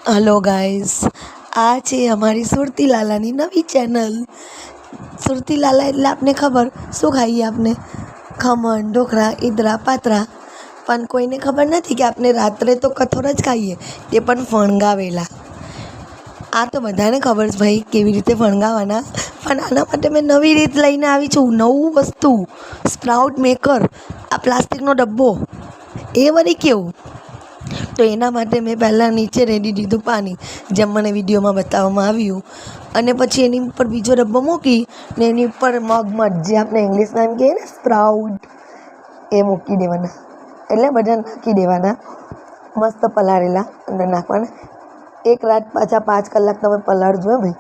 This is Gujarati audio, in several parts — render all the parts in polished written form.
હલો ગાઈસ, આ છે અમારી સુરતી લાલાની નવી ચેનલ. સુરતી લાલા એટલે આપને ખબર શું ખાઈએ આપણે? ખમણ, ઢોકળા, ઈદરા, પાતરા. પણ કોઈને ખબર નથી કે આપણે રાત્રે તો કઠોર જ ખાઈએ, તે પણ ફણગાવેલા. આ તો બધાને ખબર છે ભાઈ કેવી રીતે ફણગાવવાના, પણ આના માટે મેં નવી રીત લઈને આવી છું. નવું વસ્તુ, સ્પ્રાઉટ મેકર. આ પ્લાસ્ટિકનો ડબ્બો, એ વળી કેવું? તો એના માટે મેં પહેલાં નીચે રેડી દીધું પાણી, જેમ મને વિડીયોમાં બતાવવામાં આવ્યું. અને પછી એની ઉપર બીજો ડબ્બો મૂકી ને એની ઉપર મગમઠ, જે આપણે ઇંગ્લિશમાં એમ કહીએ ને સ્પ્રાઉટ, એ મૂકી દેવાના. એટલે બધા નાખી દેવાના, મસ્ત પલાળેલા અંદર નાખવાના. એક રાત પાછા 5 કલાક તમે પલાળજો ભાઈ.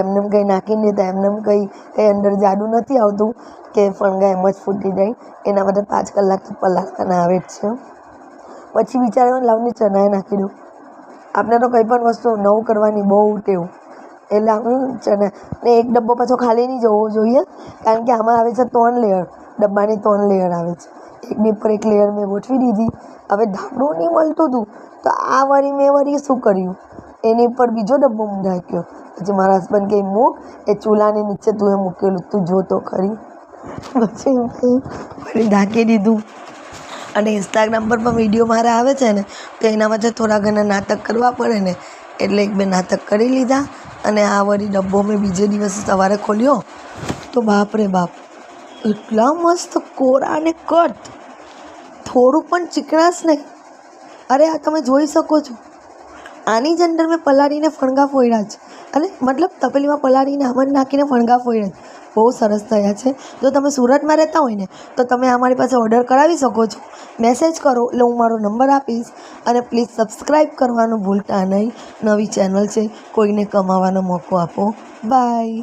એમને કંઈ નાખીને દેતા, એમને કંઈ અંદર જાદુ નથી આવતું કે ફણગા એમ જ ફૂટી જાય. એના માટે 5 કલાક તો પલાળવાના આવે જ છે. પછી વિચારવાનું લાવની ચણાએ નાખી દઉં. આપણે તો કંઈ પણ વસ્તુ નવું કરવાની બહુ ટેવ, એટલે હું ચણા ને એક ડબ્બો પાછો ખાલી નહીં જવો જોઈએ, કારણ કે આમાં આવે છે 3 લેયર. ડબ્બાની 3 લેયર આવે છે. એકની ઉપર એક લેયર મેં ગોઠવી દીધી. હવે ઢાંકણું નહીં મળતું હતું તો આ વળી મેં શું કર્યું, એની ઉપર બીજો ડબ્બો નાખ્યો. પછી મારા હસબન્ડ કે મૂક, એ ચૂલાની નીચે તું એ મૂકેલું તું જો તો ખરી. પછી ફરી ઢાંકી દીધું. અને ઇન્સ્ટાગ્રામ પર પણ વિડીયો મારા આવે છે ને, તો એના માટે થોડા ઘણા નાટક કરવા પડે ને, એટલે 1-2 નાટક કરી લીધા. અને આ વળી ડબ્બો મેં બીજે દિવસે સવારે ખોલ્યો તો બાપ રે બાપ, એટલા મસ્ત કોરા અને કટ, થોડું પણ ચીકણાશ નહીં. અરે આ તમે જોઈ શકો છો, આની જ અંદર મેં પલાળીને ફણગા ફોડ્યા છે. અને મતલબ તપેલીમાં પલાળીને આમાં નાખીને ફણગા ફોડ્યા છે. બહુ સરસ થયા છે. જો તમે સુરતમાં રહેતા હોય ને તો તમે અમારી પાસે ઓર્ડર કરાવી શકો છો. મેસેજ કરો એટલે હું મારો નંબર આપીશ. અને પ્લીઝ સબસ્ક્રાઈબ કરવાનું ભૂલતા નહીં. નવી ચેનલ છે, કોઈને કમાવાનો મોકો આપો. બાય.